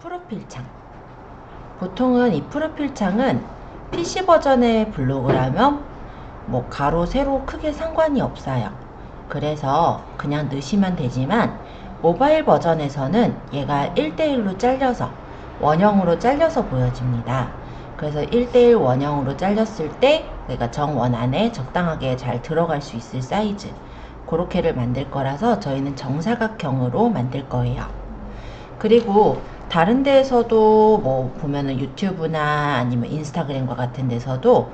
프로필 창. 보통은 이 프로필 창은 PC 버전의 블로그라면 뭐 가로 세로 크게 상관이 없어요. 그래서 그냥 넣으시면 되지만 모바일 버전에서는 얘가 1대1로 잘려서 원형으로 잘려서 보여집니다. 그래서 1대1 원형으로 잘렸을 때 내가 정원 안에 적당하게 잘 들어갈 수 있을 사이즈, 그렇게를 만들 거라서 저희는 정사각형으로 만들 거예요. 그리고 다른 데에서도 뭐 보면은 유튜브나 아니면 인스타그램과 같은 데서도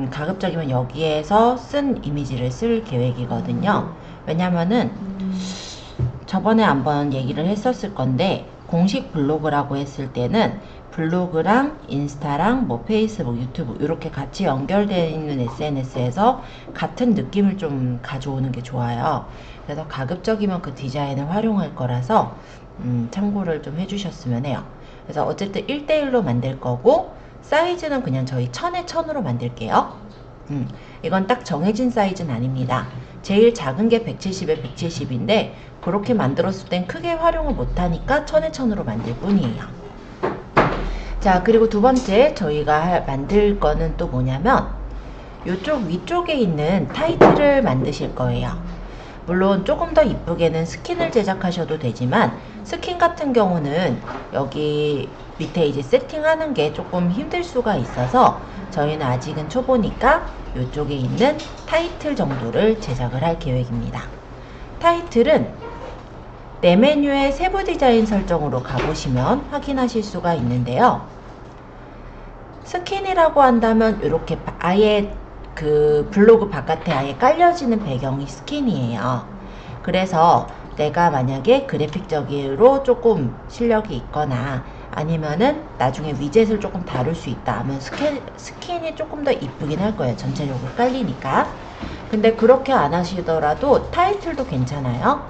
가급적이면 여기에서 쓴 이미지를 쓸 계획이거든요. 왜냐면은 저번에 한번 얘기를 했었을 건데, 공식 블로그라고 했을 때는 블로그랑 인스타랑 뭐 페이스북, 유튜브 이렇게 같이 연결되어 있는 SNS에서 같은 느낌을 좀 가져오는 게 좋아요. 그래서 가급적이면 그 디자인을 활용할 거라서 참고를 좀 해주셨으면 해요. 그래서 어쨌든 1대1로 만들 거고, 사이즈는 그냥 저희 1000에 1000으로 만들게요. 이건 딱 정해진 사이즈는 아닙니다. 제일 작은 게 170에 170인데 그렇게 만들었을 땐 크게 활용을 못하니까 1000에 1000으로 만들 뿐이에요. 자, 그리고 두 번째 저희가 만들 거는 또 뭐냐면 이쪽 위쪽에 있는 타이틀을 만드실 거예요. 물론 조금 더 이쁘게는 스킨을 제작하셔도 되지만, 스킨 같은 경우는 여기 밑에 이제 세팅하는 게 조금 힘들 수가 있어서 저희는 아직은 초보니까 이쪽에 있는 타이틀 정도를 제작을 할 계획입니다. 타이틀은 내 메뉴의 세부 디자인 설정으로 가보시면 확인하실 수가 있는데요. 스킨이라고 한다면 이렇게 아예 그 블로그 바깥에 아예 깔려지는 배경이 스킨이에요. 그래서 내가 만약에 그래픽적으로 조금 실력이 있거나 아니면은 나중에 위젯을 조금 다룰 수 있다 하면 스킨이 조금 더 이쁘긴 할 거예요. 전체적으로 깔리니까. 근데 그렇게 안 하시더라도 타이틀도 괜찮아요.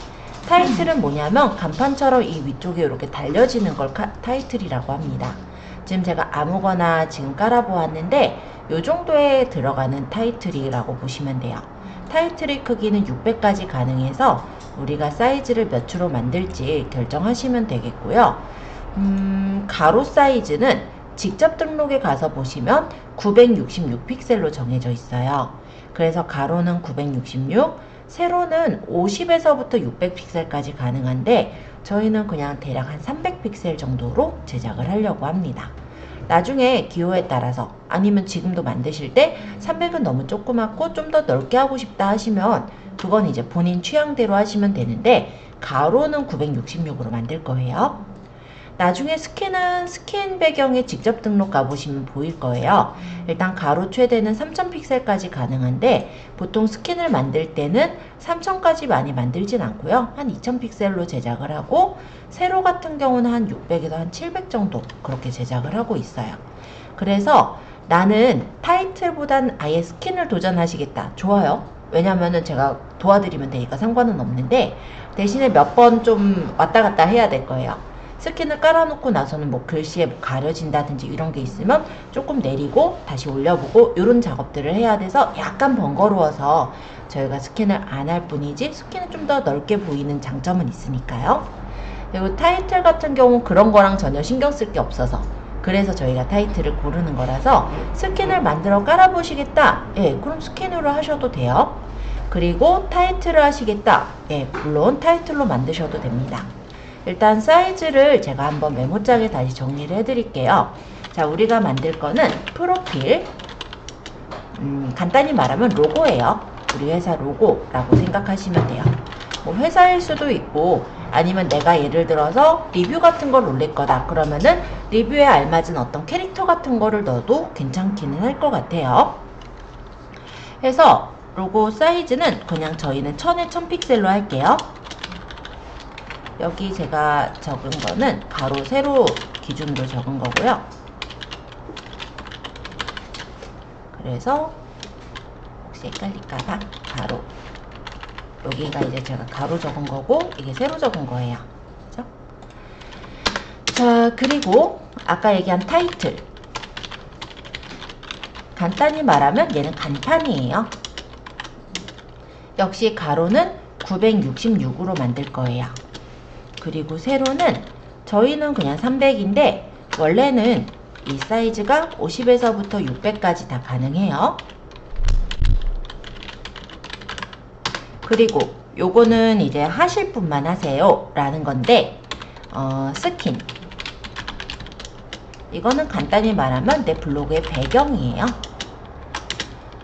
타이틀은 뭐냐면 간판처럼 이 위쪽에 이렇게 달려지는 걸 타이틀이라고 합니다. 지금 제가 아무거나 지금 깔아보았는데 요 정도에 들어가는 타이틀이라고 보시면 돼요. 타이틀의 크기는 600까지 가능해서 우리가 사이즈를 몇 초로 만들지 결정하시면 되겠고요. 가로 사이즈는 직접 등록에 가서 보시면 966픽셀로 정해져 있어요. 그래서 가로는 966, 세로는 50에서부터 600픽셀까지 가능한데 저희는 그냥 대략 한 300픽셀 정도로 제작을 하려고 합니다. 나중에 기호에 따라서 아니면 지금도 만드실 때 300은 너무 조그맣고 좀 더 넓게 하고 싶다 하시면 그건 이제 본인 취향대로 하시면 되는데, 가로는 966으로 만들 거예요. 나중에 스킨은 스킨 배경에 직접 등록 가보시면 보일 거예요. 일단 가로 최대는 3000픽셀까지 가능한데 보통 스킨을 만들 때는 3000까지 많이 만들진 않고요. 한 2000픽셀로 제작을 하고, 세로 같은 경우는 한 600에서 한 700 정도 그렇게 제작을 하고 있어요. 그래서 나는 타이틀보단 아예 스킨을 도전하시겠다. 좋아요. 왜냐면은 제가 도와드리면 되니까 상관은 없는데, 대신에 몇 번 좀 왔다 갔다 해야 될 거예요. 스킨을 깔아놓고 나서는 뭐 글씨에 뭐 가려진다든지 이런 게 있으면 조금 내리고 다시 올려보고 이런 작업들을 해야 돼서 약간 번거로워서 저희가 스킨을 안 할 뿐이지, 스킨은 좀 더 넓게 보이는 장점은 있으니까요. 그리고 타이틀 같은 경우 그런 거랑 전혀 신경 쓸 게 없어서, 그래서 저희가 타이틀을 고르는 거라서 스킨을 만들어 깔아보시겠다? 예, 그럼 스킨으로 하셔도 돼요. 그리고 타이틀을 하시겠다? 예, 물론 타이틀로 만드셔도 됩니다. 일단 사이즈를 제가 한번 메모장에 다시 정리를 해드릴게요. 자, 우리가 만들 거는 프로필, 간단히 말하면 로고예요. 우리 회사 로고라고 생각하시면 돼요. 뭐 회사일 수도 있고 아니면 내가 예를 들어서 리뷰 같은 걸 올릴 거다 그러면은 리뷰에 알맞은 어떤 캐릭터 같은 거를 넣어도 괜찮기는 할 것 같아요. 그래서 로고 사이즈는 그냥 저희는 1000에 1000픽셀로 할게요. 여기 제가 적은 거는 가로 세로 기준으로 적은 거고요. 그래서 혹시 헷갈릴까봐 가로, 여기가 이제 제가 가로 적은 거고 이게 세로 적은 거예요. 그죠? 자, 그리고 아까 얘기한 타이틀, 간단히 말하면 얘는 간판이에요. 역시 가로는 966으로 만들 거예요. 그리고 세로는 저희는 그냥 300인데 원래는 이 사이즈가 50에서부터 600까지 다 가능해요. 그리고 요거는 이제 하실 분만 하세요 라는 건데 스킨, 이거는 간단히 말하면 내 블로그의 배경이에요.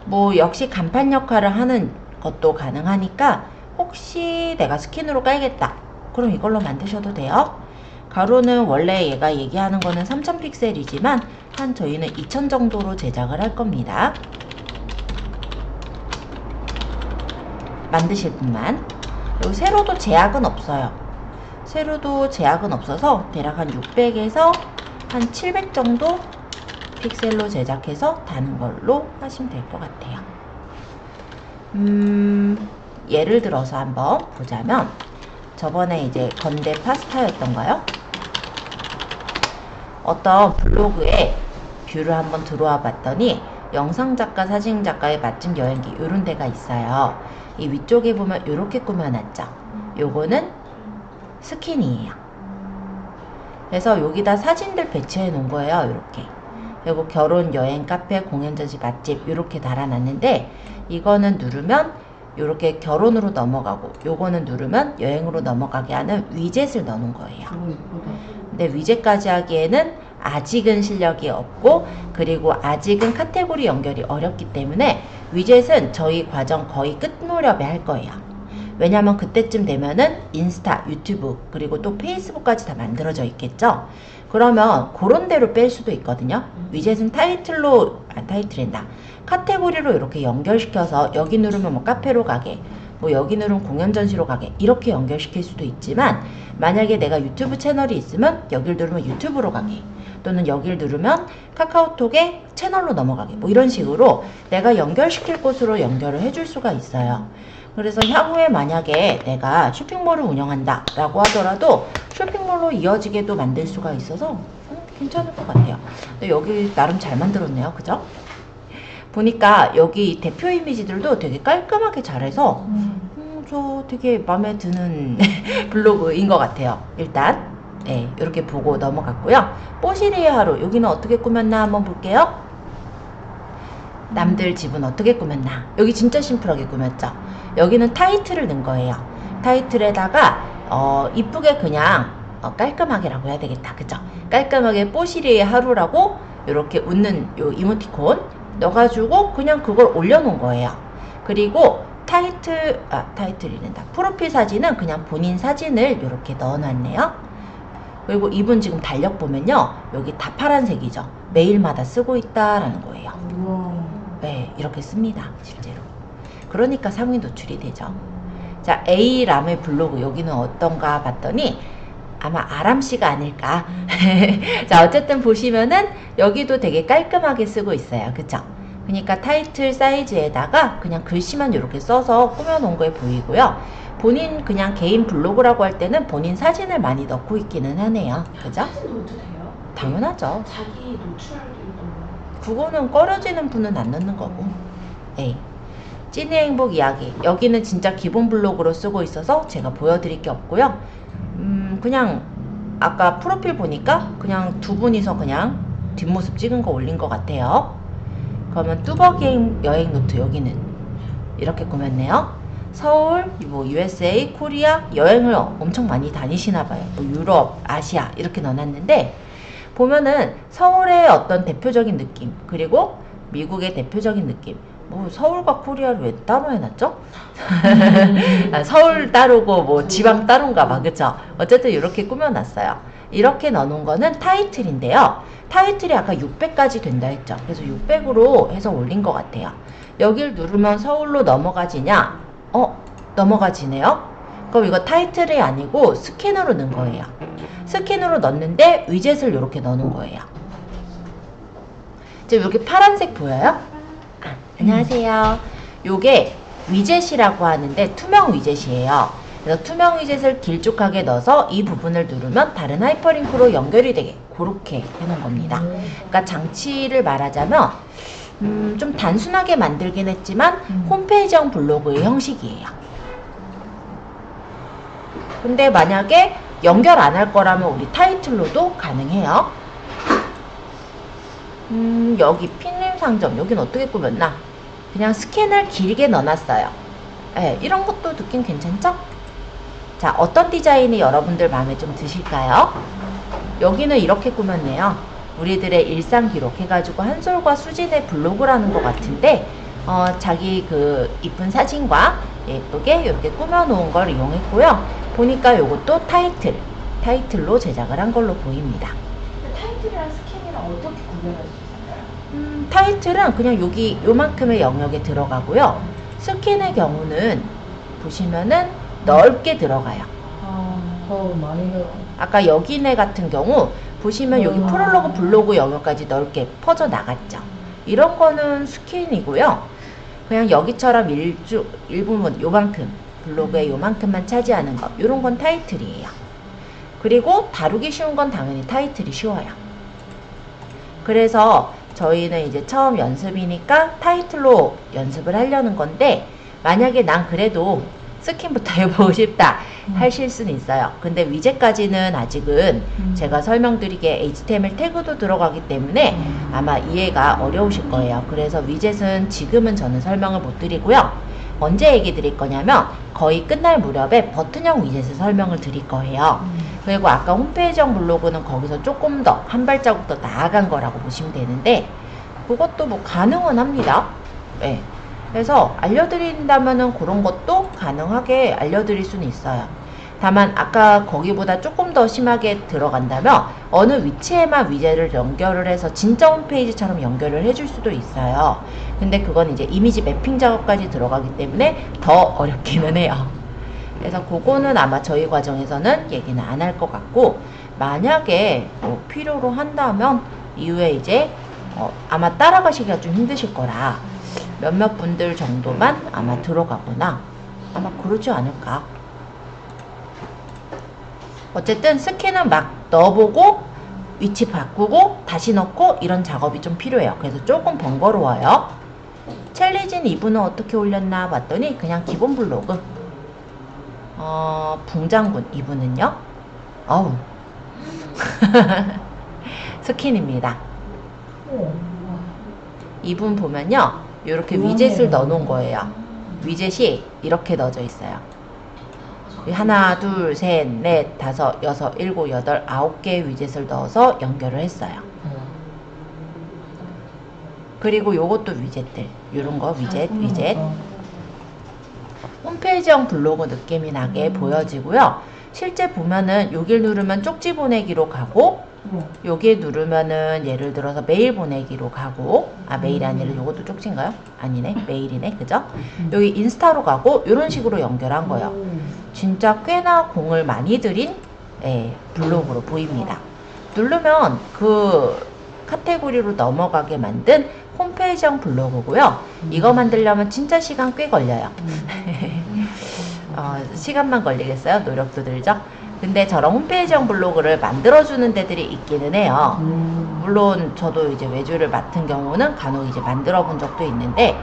뭐 역시 간판 역할을 하는 것도 가능하니까 혹시 내가 스킨으로 깔겠다 그럼 이걸로 만드셔도 돼요. 가로는 원래 얘가 얘기하는 거는 3000 픽셀이지만 한 저희는 2000 정도로 제작을 할 겁니다. 만드실 분만. 그리고 세로도 제약은 없어요. 세로도 제약은 없어서 대략 한 600에서 한 700 정도 픽셀로 제작해서 다는 걸로 하시면 될 것 같아요. 예를 들어서 한번 보자면 저번에 이제 건대 파스타였던가요? 어떤 블로그에 뷰를 한번 들어와 봤더니 영상작가, 사진작가의 맛집 여행기 이런 데가 있어요. 이 위쪽에 보면 이렇게 꾸며놨죠. 요거는 스킨이에요. 그래서 여기다 사진들 배치해 놓은 거예요. 이렇게. 그리고 결혼, 여행, 카페, 공연, 전시, 맛집 이렇게 달아놨는데 이거는 누르면 이렇게 결혼으로 넘어가고 요거는 누르면 여행으로 넘어가게 하는 위젯을 넣는 거예요. 근데 위젯까지 하기에는 아직은 실력이 없고 그리고 아직은 카테고리 연결이 어렵기 때문에 위젯은 저희 과정 거의 끝 무렵에 할 거예요. 왜냐면 그때쯤 되면은 인스타, 유튜브 그리고 또 페이스북까지 다 만들어져 있겠죠. 그러면 그런 대로 뺄 수도 있거든요. 위젯은 타이틀로, 타이틀이란다. 카테고리로 이렇게 연결시켜서 여기 누르면 뭐 카페로 가게, 뭐 여기 누르면 공연 전시로 가게 이렇게 연결시킬 수도 있지만 만약에 내가 유튜브 채널이 있으면 여길 누르면 유튜브로 가게 또는 여길 누르면 카카오톡에 채널로 넘어가게 뭐 이런 식으로 내가 연결시킬 곳으로 연결을 해줄 수가 있어요. 그래서 향후에 만약에 내가 쇼핑몰을 운영한다 라고 하더라도 쇼핑몰로 이어지게도 만들 수가 있어서 괜찮을 것 같아요. 근데 여기 나름 잘 만들었네요. 그죠? 보니까 여기 대표 이미지들도 되게 깔끔하게 잘해서 저 되게 마음에 드는 블로그인 것 같아요. 일단 네, 이렇게 보고 넘어갔고요. 뽀시리의 하루 여기는 어떻게 꾸몄나 한번 볼게요. 남들 집은 어떻게 꾸몄나. 여기 진짜 심플하게 꾸몄죠. 여기는 타이틀을 넣은 거예요. 타이틀에다가 이쁘게 그냥 깔끔하게라고 해야 되겠다. 그죠? 깔끔하게 뽀시리의 하루라고 이렇게 웃는 요 이모티콘 넣어가지고 그냥 그걸 올려놓은 거예요. 그리고 타이틀이란다. 프로필 사진은 그냥 본인 사진을 이렇게 넣어놨네요. 그리고 이분 지금 달력 보면요. 여기 다 파란색이죠. 매일마다 쓰고 있다라는 거예요. 네, 이렇게 씁니다. 실제로. 그러니까 상위 노출이 되죠. 자, A람의 블로그 여기는 어떤가 봤더니 아마 아람씨가 아닐까. 자, 어쨌든 보시면은 여기도 되게 깔끔하게 쓰고 있어요. 그쵸? 그러니까 타이틀 사이즈에다가 그냥 글씨만 이렇게 써서 꾸며놓은 거에 보이고요. 본인 그냥 개인 블로그라고 할 때는 본인 사진을 많이 넣고 있기는 하네요. 그죠? 사진 넣어도 돼요? 당연하죠. 자기 노출할 때 그거는 꺼려지는 분은 안 넣는 거고. 네. 찐의 행복 이야기. 여기는 진짜 기본 블로그로 쓰고 있어서 제가 보여드릴 게 없고요. 그냥 아까 프로필 보니까 그냥 두 분이서 그냥 뒷모습 찍은 거 올린 것 같아요. 그러면 뚜벅이 여행 노트 여기는 이렇게 꾸몄네요. 서울, 뭐 USA, 코리아 여행을 엄청 많이 다니시나 봐요. 뭐 유럽, 아시아 이렇게 넣어놨는데 보면은 서울의 어떤 대표적인 느낌 그리고 미국의 대표적인 느낌 뭐 서울과 코리아를 왜 따로 해놨죠? 서울 따로고 뭐 지방 따로인가 봐. 그쵸? 어쨌든 이렇게 꾸며놨어요. 이렇게 넣어놓은 거는 타이틀인데요. 타이틀이 아까 600까지 된다 했죠. 그래서 600으로 해서 올린 것 같아요. 여길 누르면 서울로 넘어가지냐? 넘어가지네요. 그럼 이거 타이틀이 아니고 스캐너로 넣은 거예요. 스캐너로 넣는데 위젯을 이렇게 넣는 거예요. 지금 여기 파란색 보여요? 안녕하세요. 요게 위젯이라고 하는데 투명 위젯이에요. 그래서 투명 위젯을 길쭉하게 넣어서 이 부분을 누르면 다른 하이퍼링크로 연결이 되게 그렇게 해놓은 겁니다. 그러니까 장치를 말하자면 좀 단순하게 만들긴 했지만 홈페이지형 블로그의 형식이에요. 근데 만약에 연결 안 할 거라면 우리 타이틀로도 가능해요. 여기 필름 상점, 여긴 어떻게 꾸몄나? 그냥 스캔을 길게 넣어놨어요. 네, 이런 것도 느낌 괜찮죠? 자, 어떤 디자인이 여러분들 마음에 좀 드실까요? 여기는 이렇게 꾸몄네요. 우리들의 일상 기록 해가지고 한솔과 수진의 블로그라는 것 같은데, 자기 그 이쁜 사진과 예쁘게 이렇게 꾸며놓은 걸 이용했고요. 보니까 요것도 타이틀로 제작을 한 걸로 보입니다. 타이틀이랑 스캔이랑 어떻게 구별할 수 있을까요? 타이틀은 그냥 여기 요만큼의 영역에 들어가고요. 스캔의 경우는 보시면은 넓게 들어가요. 많이 들어. 아까 여기네 같은 경우 보시면 여기 프롤로그 블로그 영역까지 넓게 퍼져 나갔죠. 이런 거는 스캔이고요. 그냥 여기처럼 일부분 요만큼 블로그에 요만큼만 차지하는 거, 요런 건 타이틀이에요. 그리고 다루기 쉬운 건 당연히 타이틀이 쉬워요. 그래서 저희는 이제 처음 연습이니까 타이틀로 연습을 하려는 건데, 만약에 난 그래도 스킨부터 해보고 싶다 하실 수는 있어요. 근데 위젯까지는 아직은 제가 설명드리기에 HTML 태그도 들어가기 때문에 아마 이해가 어려우실 거예요. 그래서 위젯은 지금은 저는 설명을 못 드리고요. 언제 얘기 드릴 거냐면 거의 끝날 무렵에 버튼형 위젯을 설명을 드릴 거예요. 그리고 아까 홈페이지형 블로그는 거기서 조금 더 한 발자국 더 나아간 거라고 보시면 되는데, 그것도 뭐 가능은 합니다. 네. 그래서 알려드린다면은 그런 것도 가능하게 알려드릴 수는 있어요. 다만 아까 거기보다 조금 더 심하게 들어간다면 어느 위치에만 위젯을 연결을 해서 진짜 홈페이지처럼 연결을 해줄 수도 있어요. 근데 그건 이제 이미지 매핑 작업까지 들어가기 때문에 더 어렵기는 해요. 그래서 그거는 아마 저희 과정에서는 얘기는 안 할 것 같고, 만약에 뭐 필요로 한다면 이후에 이제 아마 따라가시기가 좀 힘드실 거라 몇몇 분들 정도만 아마 들어가거나 아마 그러지 않을까. 어쨌든 스캔은 막 넣어보고 위치 바꾸고 다시 넣고 이런 작업이 좀 필요해요. 그래서 조금 번거로워요. 챌리진 2부는 어떻게 올렸나 봤더니 그냥 기본 블로그. 붕장군 2부는요 어우 스킨입니다. 2분 보면요 이렇게 위젯을 넣어 놓은 거예요. 위젯이 이렇게 넣어져 있어요. 하나, 둘, 셋, 넷, 다섯, 여섯, 일곱, 여덟, 9개의 위젯을 넣어서 연결을 했어요. 그리고 요것도 위젯들, 요런거 위젯. 홈페이지형 블로그 느낌이 나게 보여지고요. 실제 보면은 여길 누르면 쪽지 보내기로 가고, 여기에 누르면은 예를 들어서 메일 보내기로 가고, 메일이 아니라 요것도 쪽지인가요? 아니네, 메일이네, 그죠? 여기 인스타로 가고, 이런 식으로 연결한 거예요. 진짜 꽤나 공을 많이 들인 블로그로 보입니다. 누르면 그 카테고리로 넘어가게 만든 홈페이지형 블로그고요. 이거 만들려면 진짜 시간 꽤 걸려요. 시간만 걸리겠어요? 노력도 들죠? 근데 저런 홈페이지형 블로그를 만들어주는 데들이 있기는 해요. 물론 저도 이제 외주를 맡은 경우는 간혹 이제 만들어 본 적도 있는데,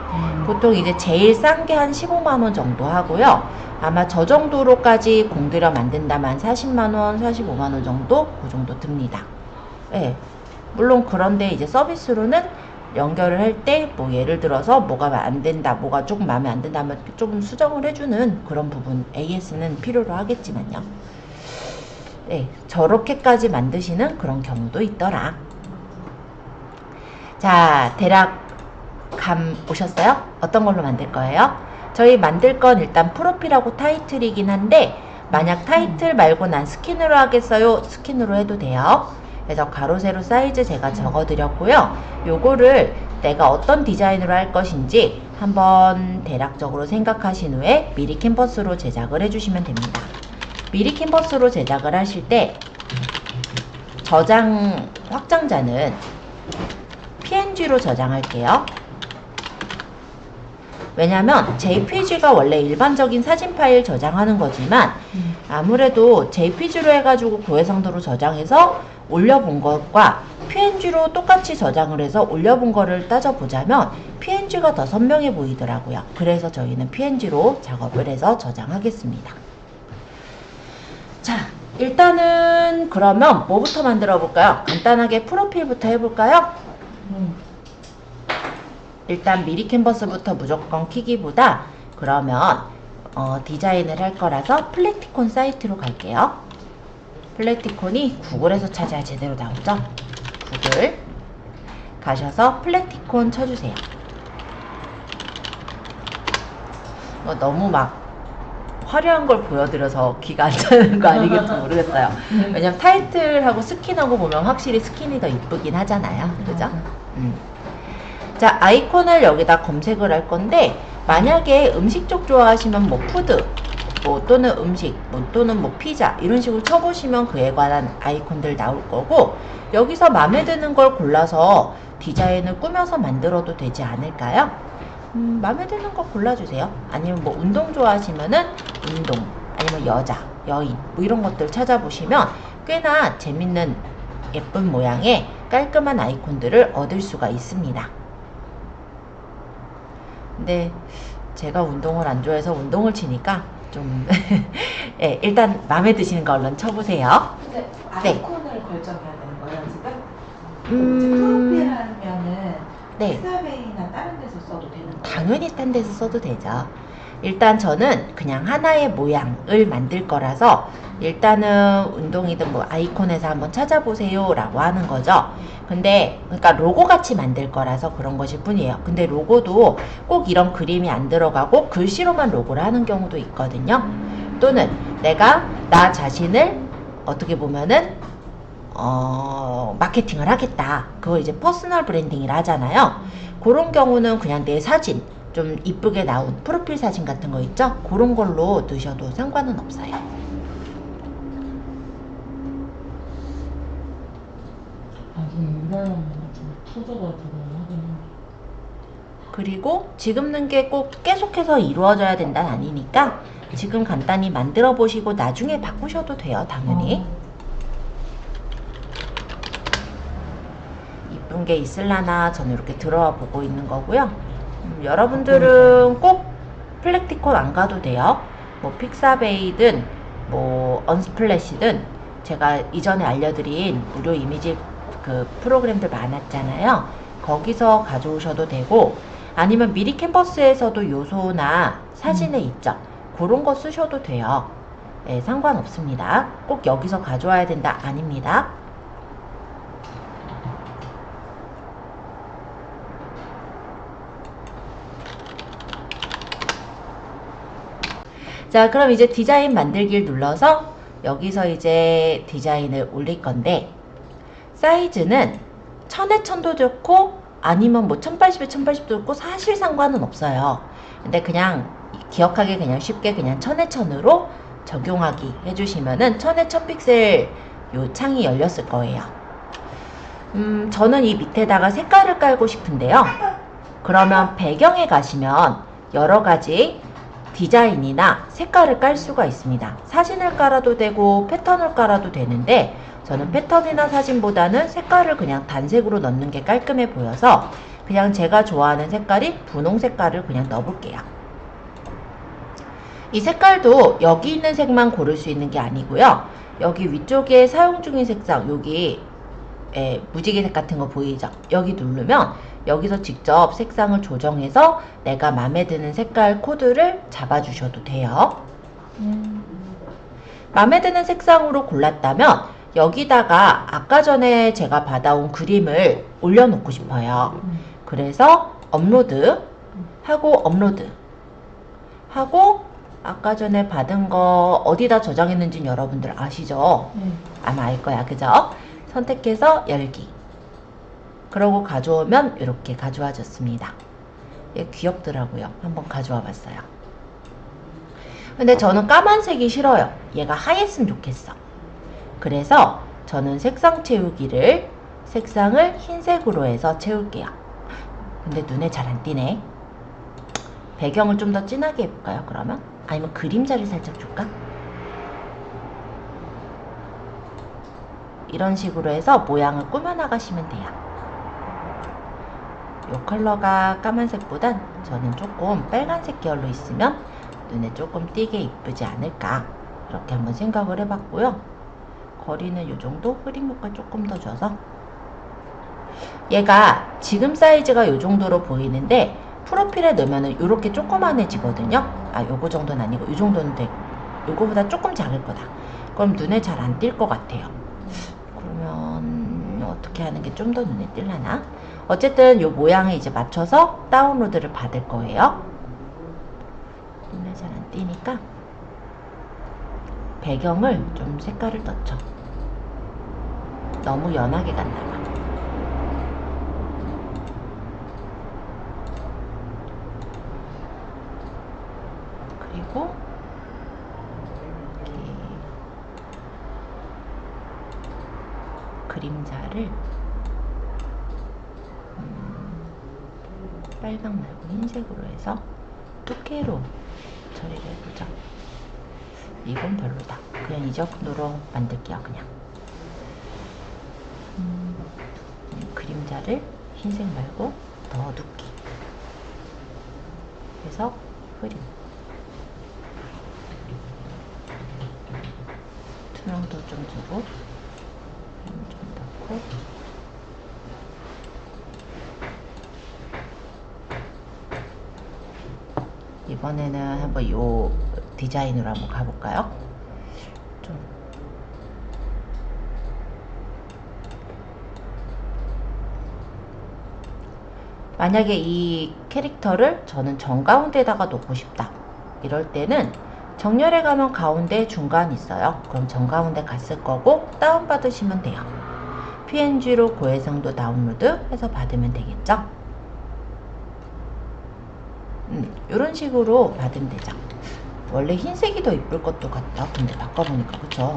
보통 이제 제일 싼 게 한 15만원 정도 하고요. 아마 저 정도로까지 공들여 만든다면 40만원, 45만원 정도? 그 정도 듭니다. 네. 물론 그런데 이제 서비스로는 연결을 할 때 뭐 예를 들어서 뭐가 안 된다, 뭐가 조금 마음에 안 든다면 조금 수정을 해주는 그런 부분 AS는 필요로 하겠지만요. 네, 저렇게까지 만드시는 그런 경우도 있더라. 자, 대략 감 오셨어요? 어떤 걸로 만들 거예요? 저희 만들 건 일단 프로필하고 타이틀이긴 한데, 만약 타이틀 말고 난 스킨으로 하겠어요? 스킨으로 해도 돼요. 그래서 가로 세로 사이즈 제가 적어 드렸고요. 요거를 내가 어떤 디자인으로 할 것인지 한번 대략적으로 생각하신 후에 미리 캔버스로 제작을 해주시면 됩니다. 미리 캔버스로 제작을 하실 때 저장 확장자는 PNG로 저장할게요. 왜냐면 JPG가 원래 일반적인 사진 파일 저장하는 거지만 아무래도 JPG로 해가지고 고해상도로 저장해서 올려본 것과 PNG로 똑같이 저장을 해서 올려본 거를 따져보자면 PNG가 더 선명해 보이더라고요. 그래서 저희는 PNG로 작업을 해서 저장하겠습니다. 자, 일단은 그러면 뭐부터 만들어 볼까요? 간단하게 프로필부터 해볼까요? 일단 미리 캔버스부터 무조건 키기보다 그러면 디자인을 할 거라서 플래티콘 사이트로 갈게요. 플래티콘이 구글에서 찾아야 제대로 나오죠? 구글 가셔서 플래티콘 쳐주세요. 너무 막 화려한 걸 보여드려서 귀가 안 차는 거 아니겠지 모르겠어요. 왜냐면 타이틀하고 스킨하고 보면 확실히 스킨이 더 이쁘긴 하잖아요. 그죠? 자, 아이콘을 여기다 검색을 할 건데 만약에 음식 쪽 좋아하시면 뭐 푸드 뭐 또는 음식 뭐 또는 뭐 피자 이런 식으로 쳐보시면 그에 관한 아이콘들 나올 거고 여기서 마음에 드는 걸 골라서 디자인을 꾸며서 만들어도 되지 않을까요? 마음에 드는 거 골라주세요. 아니면 뭐 운동 좋아하시면은 운동 아니면 여자, 여인 뭐 이런 것들 찾아보시면 꽤나 재밌는 예쁜 모양의 깔끔한 아이콘들을 얻을 수가 있습니다. 근데 제가 운동을 안 좋아해서 운동을 치니까 좀 네, 일단 마음에 드시는 거 얼른 쳐보세요. 근데 아이콘을 결정해야 되는 거예요, 지금? 프로필 하면은 네. 픽사베이나 다른 데서 써도 되는 거예요? 당연히 딴 데서 써도 되죠. 일단 저는 그냥 하나의 모양을 만들 거라서 일단은 운동이든 뭐 아이콘에서 한번 찾아보세요 라고 하는 거죠. 근데 그러니까 로고 같이 만들 거라서 그런 것일 뿐이에요. 근데 로고도 꼭 이런 그림이 안 들어가고 글씨로만 로고를 하는 경우도 있거든요. 또는 내가 나 자신을 어떻게 보면은 마케팅을 하겠다. 그걸 이제 퍼스널 브랜딩이라 하잖아요. 그런 경우는 그냥 내 사진 좀 이쁘게 나온 프로필 사진 같은 거 있죠? 그런 걸로 넣으셔도 상관은 없어요. 그리고 지금 넣은 게 꼭 계속해서 이루어져야 된다는 아니니까 지금 간단히 만들어 보시고 나중에 바꾸셔도 돼요. 당연히. 이쁜 게 있을라나 저는 이렇게 들어와 보고 있는 거고요. 여러분들은 꼭 플래티콘 안 가도 돼요. 뭐 픽사베이든 뭐 언스플래시든 제가 이전에 알려드린 무료 이미지 그 프로그램들 많았잖아요. 거기서 가져오셔도 되고 아니면 미리 캔버스에서도 요소나 사진에 있죠. 그런 거 쓰셔도 돼요. 네, 상관없습니다. 꼭 여기서 가져와야 된다 아닙니다. 자, 그럼 이제 디자인 만들기를 눌러서 여기서 이제 디자인을 올릴 건데 사이즈는 1000에 1000도 좋고 아니면 뭐 1080에 1080도 좋고 사실 상관은 없어요. 근데 그냥 기억하기 그냥 쉽게 그냥 1000에 1000으로 적용하기 해주시면은 1000에 1000픽셀 요 창이 열렸을 거예요. 저는 이 밑에다가 색깔을 깔고 싶은데요. 그러면 배경에 가시면 여러 가지 디자인이나 색깔을 깔 수가 있습니다. 사진을 깔아도 되고 패턴을 깔아도 되는데 저는 패턴이나 사진보다는 색깔을 그냥 단색으로 넣는 게 깔끔해 보여서 그냥 제가 좋아하는 색깔이 분홍 색깔을 그냥 넣어볼게요. 이 색깔도 여기 있는 색만 고를 수 있는 게 아니고요. 여기 위쪽에 사용 중인 색상 여기 무지개색 같은 거 보이죠? 여기 누르면 여기서 직접 색상을 조정해서 내가 마음에 드는 색깔 코드를 잡아주셔도 돼요. 마음에 드는 색상으로 골랐다면 여기다가 아까 전에 제가 받아온 그림을 올려놓고 싶어요. 그래서 업로드 하고 업로드 하고 아까 전에 받은 거 어디다 저장했는지 여러분들 아시죠? 아마 알 거야, 그죠? 선택해서 열기. 그러고 가져오면 이렇게 가져와 줬습니다. 얘 귀엽더라고요. 한번 가져와 봤어요. 근데 저는 까만색이 싫어요. 얘가 하얘으면 좋겠어. 그래서 저는 색상 채우기를 색상을 흰색으로 해서 채울게요. 근데 눈에 잘 안 띄네. 배경을 좀 더 진하게 해볼까요, 그러면? 아니면 그림자를 살짝 줄까? 이런 식으로 해서 모양을 꾸며 나가시면 돼요. 이 컬러가 까만색보단 저는 조금 빨간색 계열로 있으면 눈에 조금 띄게 이쁘지 않을까 이렇게 한번 생각을 해봤고요. 거리는 요 정도, 흐림 효과 조금 더 줘서. 얘가 지금 사이즈가 요 정도로 보이는데 프로필에 넣으면은 요렇게 조그만해지거든요. 아, 요거 정도는 아니고 요 정도는 돼. 요거보다 조금 작을 거다. 그럼 눈에 잘 안 띌 것 같아요. 그러면 어떻게 하는 게 좀 더 눈에 띌라나? 어쨌든 요 모양에 이제 맞춰서 다운로드를 받을 거예요. 눈에 잘 안 띄니까 배경을 좀 색깔을 넣죠. 너무 연하게 갔나봐. 그리고 이렇게 그림자를 빨강 말고 흰색으로 해서 두께로 처리를 해보죠. 이건 별로다. 그냥 이 정도로 만들게요. 그냥 그림자를 흰색 말고 더 어둡게 해서 흐림, 투명도 좀 주고 흐림 좀 넣고 이번에는 한번 요 디자인으로 한번 가볼까요? 좀 만약에 이 캐릭터를 저는 정가운데다가 놓고 싶다 이럴 때는 정렬에 가면 가운데 중간 있어요. 그럼 정가운데 갔을 거고 다운받으시면 돼요. PNG로 고해상도 다운로드 해서 받으면 되겠죠. 이런 식으로 받으면 되죠. 원래 흰색이 더 이쁠 것도 같다. 근데 바꿔보니까 그쵸?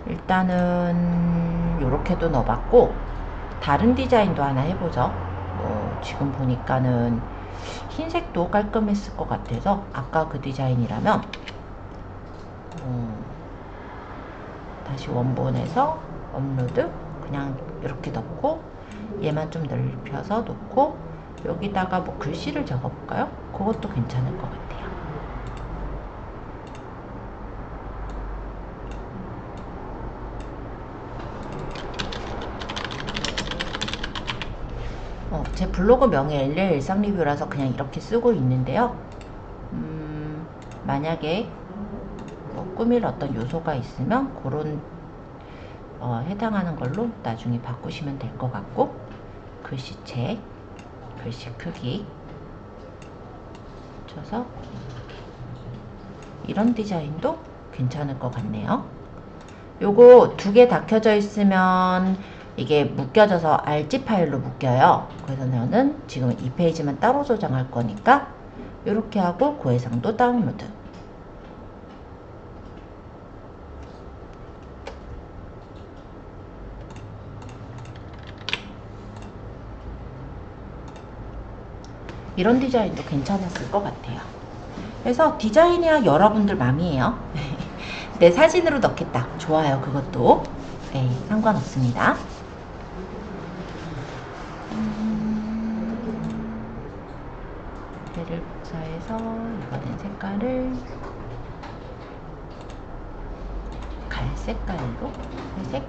일단은 이렇게도 넣어봤고 다른 디자인도 하나 해보죠. 지금 보니까는 흰색도 깔끔했을 것 같아서 아까 그 디자인이라면 다시 원본에서 업로드 그냥 이렇게 넣고 얘만 좀 넓혀서 놓고 여기다가 뭐 글씨를 적어볼까요? 그것도 괜찮을 것 같아요. 제 블로그 명예 LL 일상 리뷰라서 그냥 이렇게 쓰고 있는데요. 만약에 뭐 꾸밀 어떤 요소가 있으면 그런 해당하는 걸로 나중에 바꾸시면 될 것 같고 글씨체, 글씨 크기 맞춰서 이런 디자인도 괜찮을 것 같네요. 요거 두 개 다 켜져 있으면 이게 묶여져서 RG 파일로 묶여요. 그래서 저는 지금 이 페이지만 따로 저장할 거니까 이렇게 하고 고해상도 다운로드. 이런 디자인도 괜찮았을 것 같아요. 그래서 디자인이야 여러분들 맘이에요. 내 사진으로 넣겠다. 좋아요. 그것도 네, 상관없습니다. 얘를 복사해서 이번엔 색깔을 갈색깔로 회색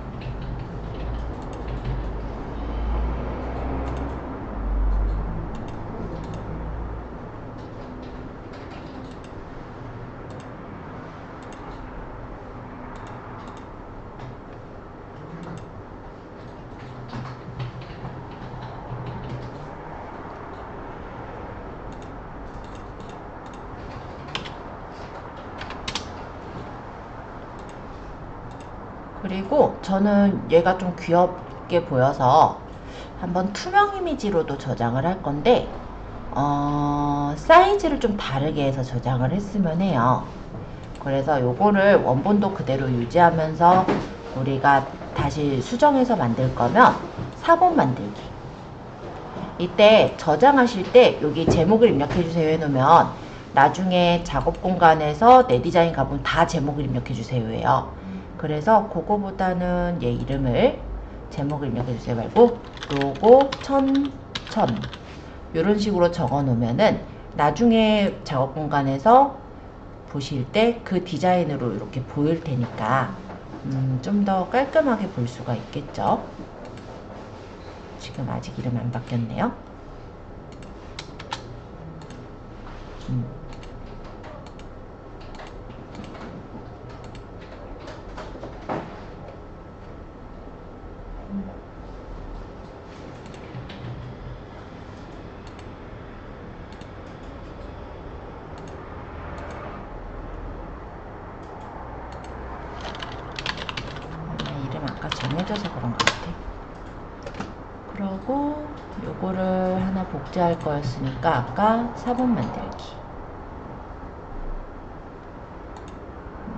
그리고 저는 얘가 좀 귀엽게 보여서 한번 투명 이미지로도 저장을 할 건데 사이즈를 좀 다르게 해서 저장을 했으면 해요. 그래서 요거를 원본도 그대로 유지하면서 우리가 다시 수정해서 만들 거면 사본 만들기. 이때 저장하실 때 여기 제목을 입력해주세요 해놓으면 나중에 작업 공간에서 내 디자인 가보면 다 제목을 입력해주세요 해요. 그래서 그거보다는 얘 이름을 제목을 입력해주세요 말고 로고 1000 이런 식으로 적어 놓으면은 나중에 작업 공간에서 보실 때 그 디자인으로 이렇게 보일 테니까 좀 더 깔끔하게 볼 수가 있겠죠. 지금 아직 이름 안 바뀌었네요. 이름 아까 정해져서 그런 것 같아. 그러고 요거를 하나 복제할 거였으니까 아까 사본 만들기.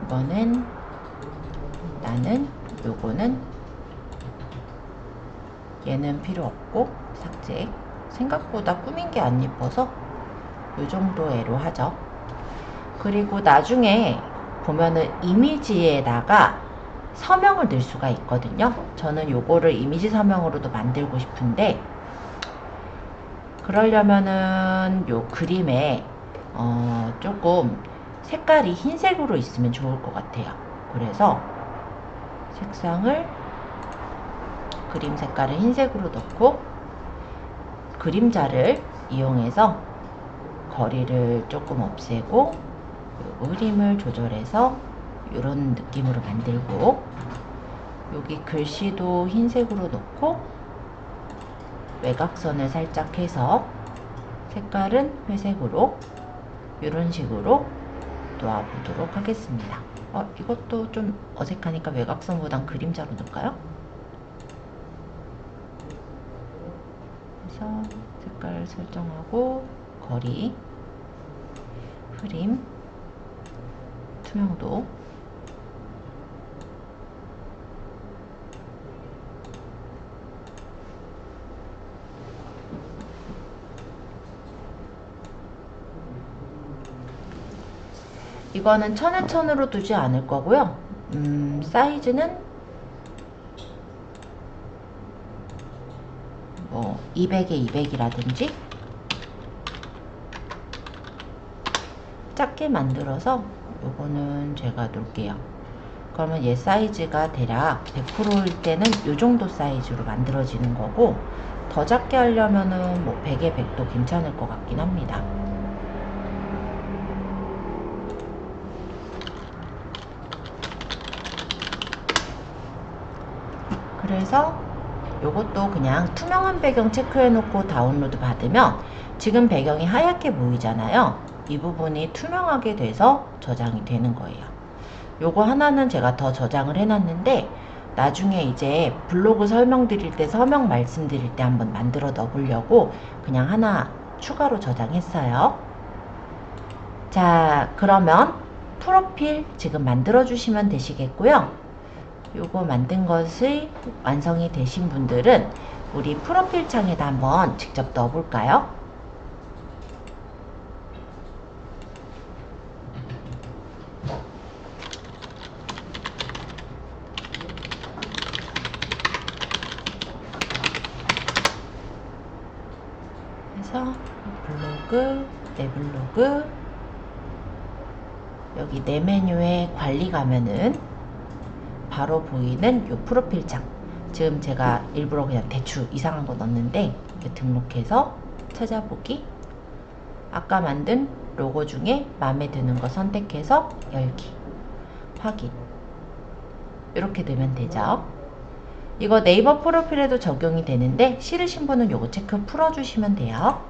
이거는 나는 요거는 얘는 필요 없고 삭제. 생각보다 꾸민 게 안 예뻐서 요 정도애로 하죠. 그리고 나중에 보면은 이미지에다가 서명을 넣을 수가 있거든요. 저는 요거를 이미지 서명으로도 만들고 싶은데 그러려면은 요 그림에 조금 색깔이 흰색으로 있으면 좋을 것 같아요. 그래서 색상을 그림 색깔을 흰색으로 넣고 그림자를 이용해서 거리를 조금 없애고 요 그림을 조절해서 이런 느낌으로 만들고 여기 글씨도 흰색으로 넣고 외곽선을 살짝 해서 색깔은 회색으로 이런 식으로 놓아보도록 하겠습니다. 이것도 좀 어색하니까 외곽선보단 그림자로 넣을까요? 그래서 색깔 설정하고 거리, 흐림, 투명도 이거는 1000에 1000으로 두지 않을 거고요. 사이즈는 뭐 200에 200이라든지 작게 만들어서 요거는 제가 놓을게요. 그러면 얘 사이즈가 대략 100%일 때는 요 정도 사이즈로 만들어지는 거고 더 작게 하려면은 뭐 100에 100도 괜찮을 것 같긴 합니다. 그래서 요것도 그냥 투명한 배경 체크해 놓고 다운로드 받으면 지금 배경이 하얗게 보이잖아요. 이 부분이 투명하게 돼서 저장이 되는 거예요. 요거 하나는 제가 더 저장을 해 놨는데 나중에 이제 블로그 설명드릴 때 서명 말씀드릴 때 한번 만들어 넣어 보려고 그냥 하나 추가로 저장했어요. 자, 그러면 프로필 지금 만들어 주시면 되시겠고요. 요거 만든 것이 완성이 되신 분들은 우리 프로필 창에다 한번 직접 넣어 볼까요? 그래서 블로그, 내 블로그 여기 내 메뉴에 관리 가면은 바로 보이는 요 프로필 창. 지금 제가 일부러 그냥 대충 이상한 거 넣었는데 등록해서 찾아보기. 아까 만든 로고 중에 마음에 드는 거 선택해서 열기. 확인. 이렇게 되면 되죠. 이거 네이버 프로필에도 적용이 되는데 싫으신 분은 요거 체크 풀어주시면 돼요.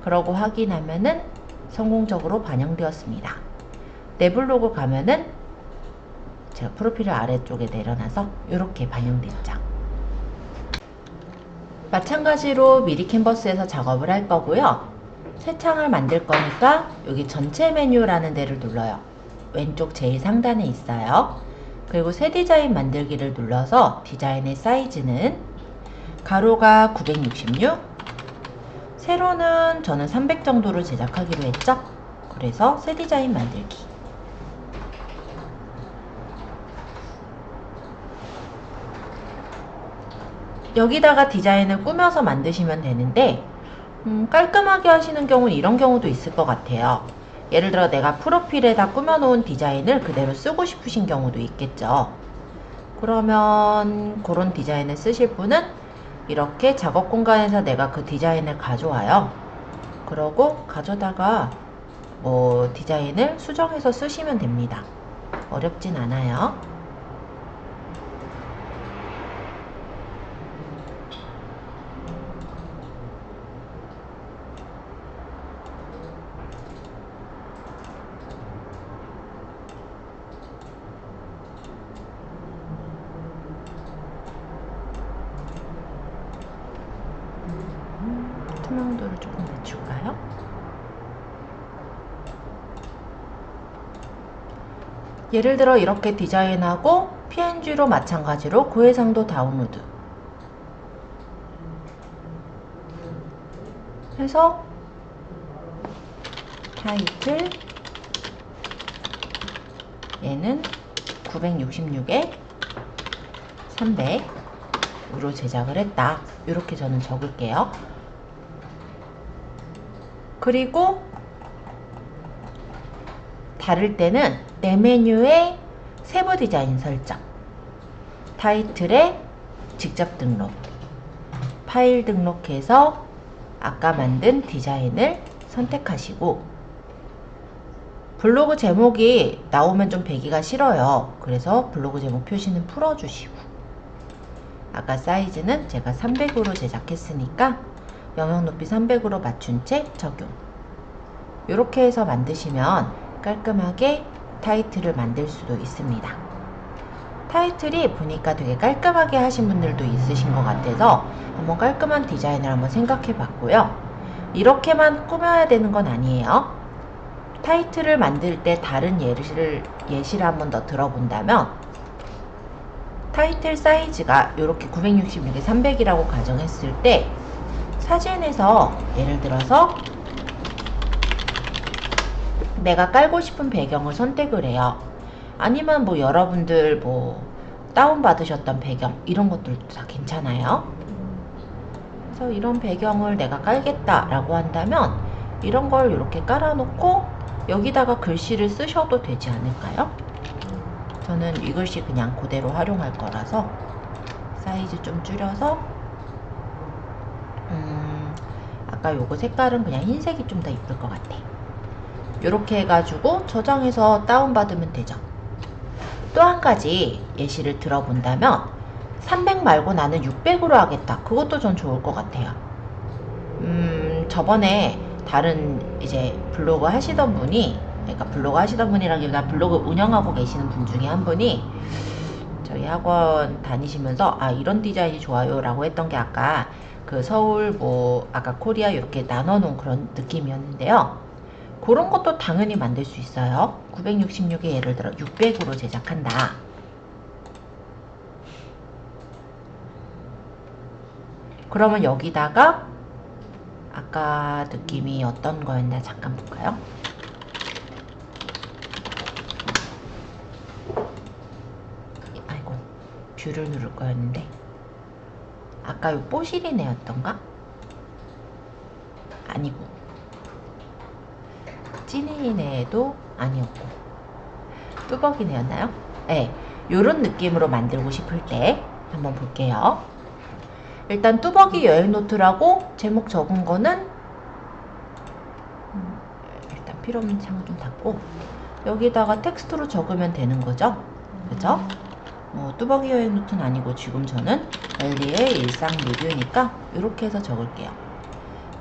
그러고 확인하면은 성공적으로 반영되었습니다. 내 블로그 가면은 제가 프로필을 아래쪽에 내려놔서 이렇게 반영됐죠. 마찬가지로 미리 캔버스에서 작업을 할 거고요. 새 창을 만들 거니까 여기 전체 메뉴라는 데를 눌러요. 왼쪽 제일 상단에 있어요. 그리고 새 디자인 만들기를 눌러서 디자인의 사이즈는 가로가 966, 세로는 저는 300 정도로 제작하기로 했죠. 그래서 새 디자인 만들기. 여기다가 디자인을 꾸며서 만드시면 되는데 깔끔하게 하시는 경우는 이런 경우도 있을 것 같아요. 예를 들어 내가 프로필에다 꾸며놓은 디자인을 그대로 쓰고 싶으신 경우도 있겠죠. 그러면 그런 디자인을 쓰실 분은 이렇게 작업 공간에서 내가 그 디자인을 가져와요. 그러고 가져다가 뭐 디자인을 수정해서 쓰시면 됩니다. 어렵진 않아요. 투명도를 조금 낮출까요? 예를 들어 이렇게 디자인하고 PNG로 마찬가지로 고해상도 다운로드 해서 타이틀 얘는 966에 300으로 제작을 했다. 이렇게 저는 적을게요. 그리고 다를 때는 내 메뉴에 세부 디자인 설정, 타이틀에 직접 등록, 파일 등록해서 아까 만든 디자인을 선택하시고 블로그 제목이 나오면 좀 배기가 싫어요. 그래서 블로그 제목 표시는 풀어주시고 아까 사이즈는 제가 300으로 제작했으니까 영역 높이 300으로 맞춘 채 적용. 이렇게 해서 만드시면 깔끔하게 타이틀을 만들 수도 있습니다. 타이틀이 보니까 되게 깔끔하게 하신 분들도 있으신 것 같아서 한번 깔끔한 디자인을 한번 생각해 봤고요. 이렇게만 꾸며야 되는 건 아니에요. 타이틀을 만들 때 다른 예시를 한번 더 들어본다면 타이틀 사이즈가 이렇게 966에 300이라고 가정했을 때 사진에서 예를 들어서 내가 깔고 싶은 배경을 선택을 해요. 아니면 뭐 여러분들 뭐 다운받으셨던 배경 이런 것들도 다 괜찮아요. 그래서 이런 배경을 내가 깔겠다 라고 한다면 이런 걸 이렇게 깔아놓고 여기다가 글씨를 쓰셔도 되지 않을까요? 저는 이 글씨 그냥 그대로 활용할 거라서 사이즈 좀 줄여서 아까 요거 색깔은 그냥 흰색이 좀 더 이쁠 것 같아. 이렇게 해가지고 저장해서 다운받으면 되죠. 또 한 가지 예시를 들어본다면 300 말고 나는 600으로 하겠다. 그것도 전 좋을 것 같아요. 저번에 다른 이제 블로그 하시던 분이, 그러니까 블로그 하시던 분이라기보다 블로그 운영하고 계시는 분 중에 한 분이 저희 학원 다니시면서 아 이런 디자인이 좋아요 라고 했던 게 아까 그 서울 뭐 아까 코리아 이렇게 나눠 놓은 그런 느낌이었는데요. 그런 것도 당연히 만들 수 있어요. 966에 예를 들어 600으로 제작한다. 그러면 여기다가 아까 느낌이 어떤 거였나 잠깐 볼까요? 아이고 뷰를 누를 거였는데 아까 요 뽀시리네였던가? 아니고 찐이네도 아니었고 뚜벅이네였나요? 네, 요런 느낌으로 만들고 싶을 때 한번 볼게요. 일단 뚜벅이 여행 노트라고 제목 적은 거는 일단 필요없는 창을 좀 닫고 여기다가 텍스트로 적으면 되는 거죠. 그죠? 뚜벅이 여행 노트는 아니고 지금 저는 엘리의 일상 리뷰니까 이렇게 해서 적을게요.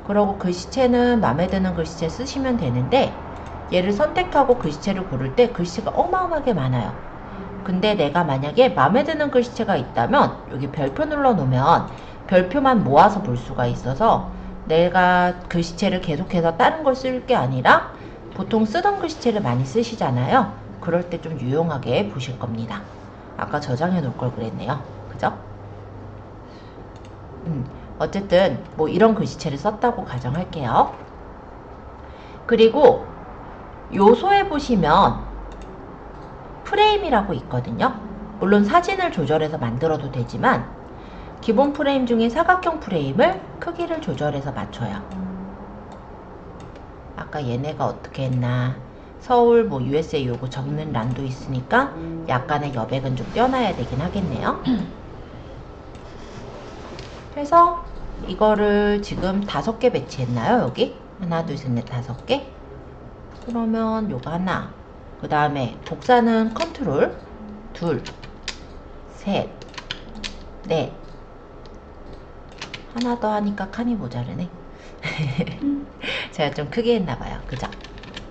그러고 글씨체는 마음에 드는 글씨체 쓰시면 되는데 얘를 선택하고 글씨체를 고를 때 글씨체가 어마어마하게 많아요. 근데 내가 만약에 마음에 드는 글씨체가 있다면 여기 별표 눌러 놓으면 별표만 모아서 볼 수가 있어서 내가 글씨체를 계속해서 다른 걸 쓸 게 아니라 보통 쓰던 글씨체를 많이 쓰시잖아요. 그럴 때 좀 유용하게 보실 겁니다. 아까 저장해 놓을 걸 그랬네요. 그죠? 어쨌든 뭐 이런 글씨체를 썼다고 가정할게요. 그리고 요소에 보시면 프레임이라고 있거든요. 물론 사진을 조절해서 만들어도 되지만 기본 프레임 중에 사각형 프레임을 크기를 조절해서 맞춰요. 아까 얘네가 어떻게 했나, 서울 뭐 USA 요거 적는 란도 있으니까 약간의 여백은 좀 떼어놔야 되긴 하겠네요. 그래서 이거를 지금 5개 배치했나요? 여기 하나 둘 셋 넷 5개. 그러면 요거 하나, 그 다음에 복사는 컨트롤 둘 셋 넷, 하나 더 하니까 칸이 모자르네. 제가 좀 크게 했나봐요. 그죠?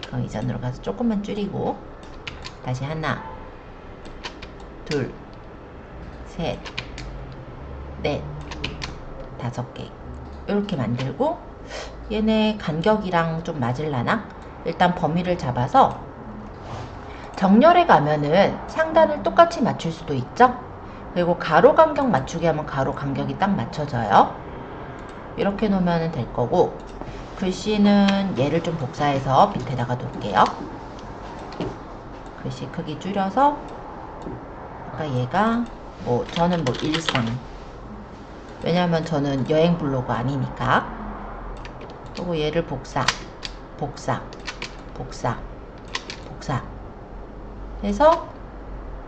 그럼 이전으로 가서 조금만 줄이고 다시 하나 둘 셋 넷 5개 이렇게 만들고, 얘네 간격이랑 좀 맞을라나? 일단 범위를 잡아서 정렬에 가면은 상단을 똑같이 맞출 수도 있죠. 그리고 가로 간격 맞추기 하면 가로 간격이 딱 맞춰져요. 이렇게 놓으면 될 거고, 글씨는 얘를 좀 복사해서 밑에다가 놓을게요. 글씨 크기 줄여서, 아까 얘가 뭐 저는 뭐 일상, 왜냐면 저는 여행 블로그 아니니까. 그리고 얘를 복사 복사 복사 복사 해서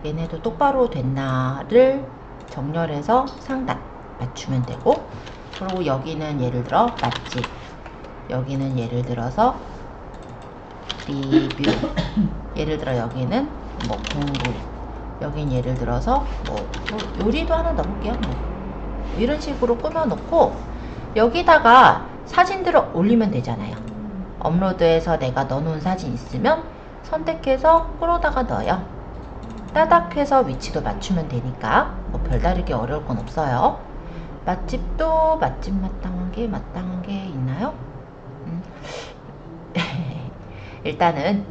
얘네도 똑바로 됐나를 정렬해서 상단 맞추면 되고, 그리고 여기는 예를 들어 맛집, 여기는 예를 들어서 리뷰, 예를 들어 여기는 뭐 공부, 여긴 예를 들어서 뭐 요리도 하나 넣을게요. 뭐 이런 식으로 꾸며놓고 여기다가 사진들을 올리면 되잖아요. 업로드해서 내가 넣어놓은 사진 있으면 선택해서 끌어다가 넣어요. 따닥 해서 위치도 맞추면 되니까 뭐 별다르게 어려울 건 없어요. 맛집도 맛집 마땅한 게 있나요? 일단은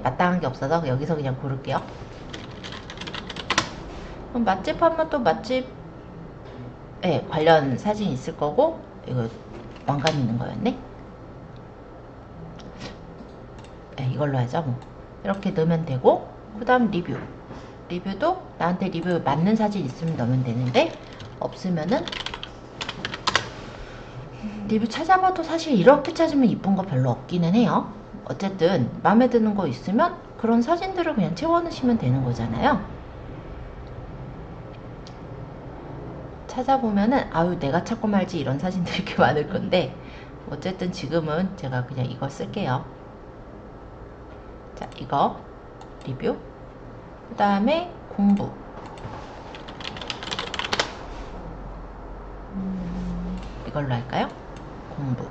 마땅한 게 없어서 여기서 그냥 고를게요. 그럼 맛집 하면 또 맛집 관련 사진 있을 거고, 이거 왕관 있는 거였네. 이걸로 하자 뭐. 이렇게 넣으면 되고, 그 다음 리뷰도 나한테 리뷰 맞는 사진 있으면 넣으면 되는데, 없으면은 리뷰 찾아봐도 사실 이렇게 찾으면 이쁜 거 별로 없기는 해요. 어쨌든 마음에 드는 거 있으면 그런 사진들을 그냥 채워 넣으시면 되는 거잖아요. 찾아보면은 아유 내가 찾고 말지 이런 사진들이 이렇게 많을 건데, 어쨌든 지금은 제가 그냥 이거 쓸게요. 자, 이거 리뷰, 그 다음에 공부, 이걸로 할까요? 공부,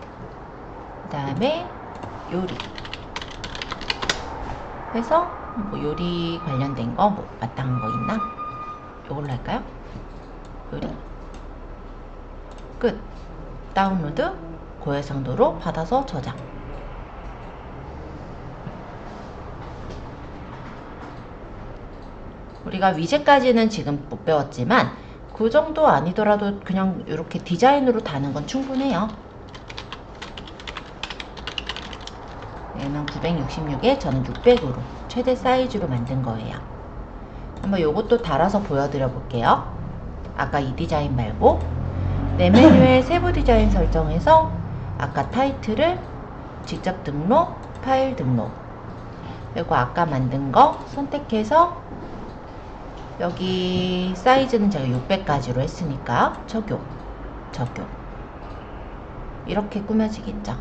그 다음에 요리 해서 뭐 요리 관련된 거 뭐 마땅한 거 있나? 이걸로 할까요? 요리 끝. 다운로드, 고해상도로 받아서 저장. 우리가 위젯까지는 지금 못 배웠지만 그 정도 아니더라도 그냥 이렇게 디자인으로 다는 건 충분해요. 얘는 966에 저는 600으로 최대 사이즈로 만든 거예요. 한번 요것도 달아서 보여드려 볼게요. 아까 이 디자인 말고 내 메뉴에 세부 디자인 설정해서 아까 타이틀을 직접 등록, 파일 등록, 그리고 아까 만든 거 선택해서 여기 사이즈는 제가 600까지로 했으니까 적용 이렇게 꾸며지겠죠.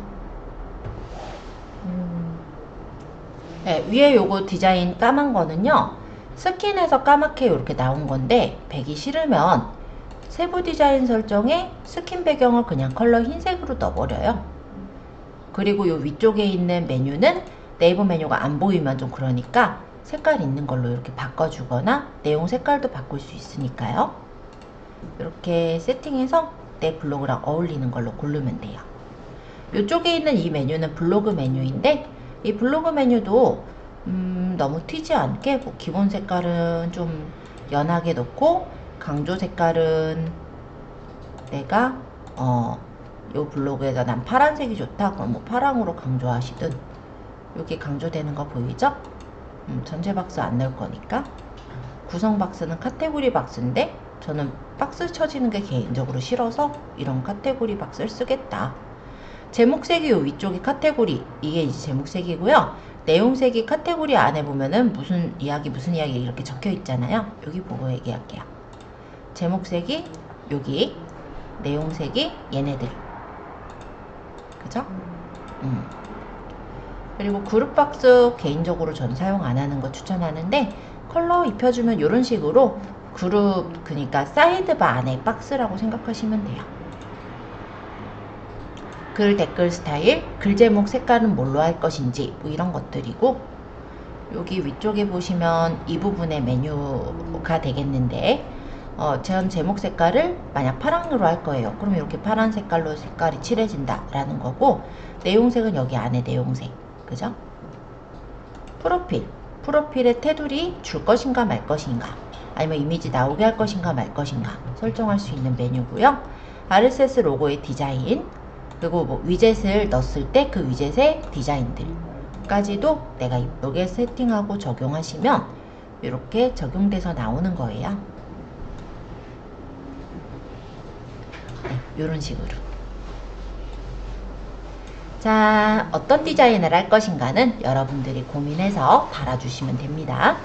네, 위에 요거 디자인 까만 거는요, 스킨에서 까맣게 이렇게 나온 건데 배기 싫으면 세부 디자인 설정에 스킨 배경을 그냥 컬러 흰색으로 넣어버려요. 그리고 요 위쪽에 있는 메뉴는 네이버 메뉴가 안 보이면 좀 그러니까 색깔 있는 걸로 이렇게 바꿔주거나 내용 색깔도 바꿀 수 있으니까요. 이렇게 세팅해서 내 블로그랑 어울리는 걸로 고르면 돼요. 이쪽에 있는 이 메뉴는 블로그 메뉴인데, 이 블로그 메뉴도 너무 튀지 않게 뭐 기본 색깔은 좀 연하게 놓고, 강조 색깔은 내가 요 블로그에서 난 파란색이 좋다 그럼 뭐 파랑으로 강조하시든, 여기 강조되는 거 보이죠? 전체 박스 안 넣을 거니까. 구성 박스는 카테고리 박스인데 저는 박스 쳐지는 게 개인적으로 싫어서 이런 카테고리 박스를 쓰겠다. 제목색이 요 위쪽이 카테고리, 이게 이제 제목색이고요. 내용색이 카테고리 안에 보면은 무슨 이야기 이렇게 적혀 있잖아요. 여기 보고 얘기할게요. 제목색이 여기, 내용색이 얘네들. 그죠? 그리고 그룹박스 개인적으로 전 사용 안 하는 거 추천하는데, 컬러 입혀주면 이런 식으로 그룹, 그러니까 사이드바 안에 박스라고 생각하시면 돼요. 글 댓글 스타일, 글 제목 색깔은 뭘로 할 것인지 뭐 이런 것들이고, 여기 위쪽에 보시면 이 부분에 메뉴가 되겠는데, 전 제목 색깔을 만약 파랑으로 할 거예요. 그럼 이렇게 파란 색깔로 색깔이 칠해진다 라는 거고, 내용색은 여기 안에 내용색, 그죠? 프로필의 테두리 줄 것인가 말 것인가, 아니면 이미지 나오게 할 것인가 말 것인가 설정할 수 있는 메뉴고요. RSS 로고의 디자인, 그리고 뭐 위젯을 넣었을 때 그 위젯의 디자인들까지도 내가 이쁘게 세팅하고 적용하시면 이렇게 적용돼서 나오는 거예요. 네, 이런 식으로. 자, 어떤 디자인을 할 것인가는 여러분들이 고민해서 달아주시면 됩니다.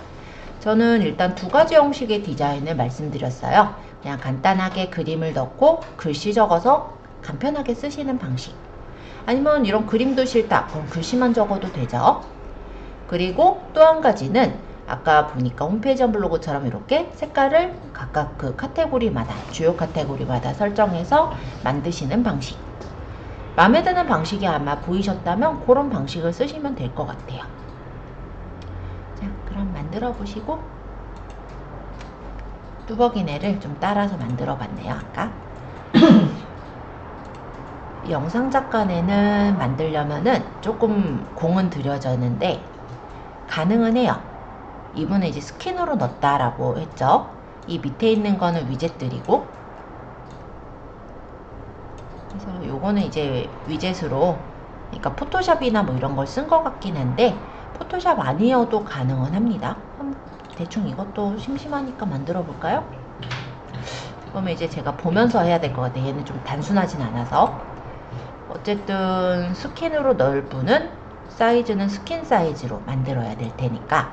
저는 일단 두 가지 형식의 디자인을 말씀드렸어요. 그냥 간단하게 그림을 넣고 글씨 적어서 간편하게 쓰시는 방식. 아니면 이런 그림도 싫다, 그럼 글씨만 적어도 되죠. 그리고 또 한 가지는 아까 보니까 홈페이지 블로그처럼 이렇게 색깔을 각각 그 카테고리마다, 주요 카테고리마다 설정해서 만드시는 방식. 마음에 드는 방식이 아마 보이셨다면 그런 방식을 쓰시면 될 것 같아요. 자, 그럼 만들어 보시고, 뚜벅이네를 좀 따라서 만들어 봤네요, 아까. 영상 작가네는 만들려면은 조금 공은 들여졌는데 가능은 해요. 이분은 이제 스킨으로 넣었다라고 했죠. 이 밑에 있는 거는 위젯들이고, 그래서 요거는 이제 위젯으로, 그러니까 포토샵이나 뭐 이런 걸 쓴 것 같긴 한데 포토샵 아니어도 가능은 합니다. 대충 이것도 심심하니까 만들어 볼까요? 그러면 이제 제가 보면서 해야 될 것 같아요. 얘는 좀 단순하진 않아서. 어쨌든 스킨으로 넣을 분은 사이즈는 스킨 사이즈로 만들어야 될 테니까,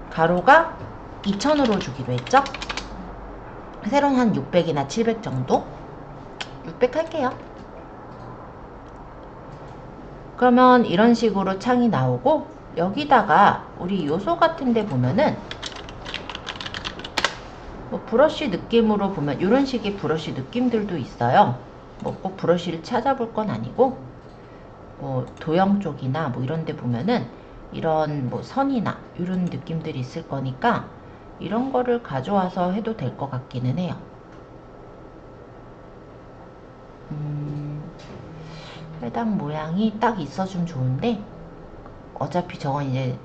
가로가 2000으로 주기로 했죠? 세로는 한 600이나 700 정도? 600 할게요. 그러면 이런 식으로 창이 나오고, 여기다가 우리 요소 같은 데 보면은 뭐 브러쉬 느낌으로 보면 이런 식의 브러쉬 느낌들도 있어요. 뭐 꼭 브러쉬를 찾아볼 건 아니고, 뭐 도형 쪽이나 뭐 이런 데 보면은 이런 뭐 선이나 이런 느낌들이 있을 거니까 이런 거를 가져와서 해도 될 것 같기는 해요. 해당 모양이 딱 있어주면 좋은데, 어차피 저건 이제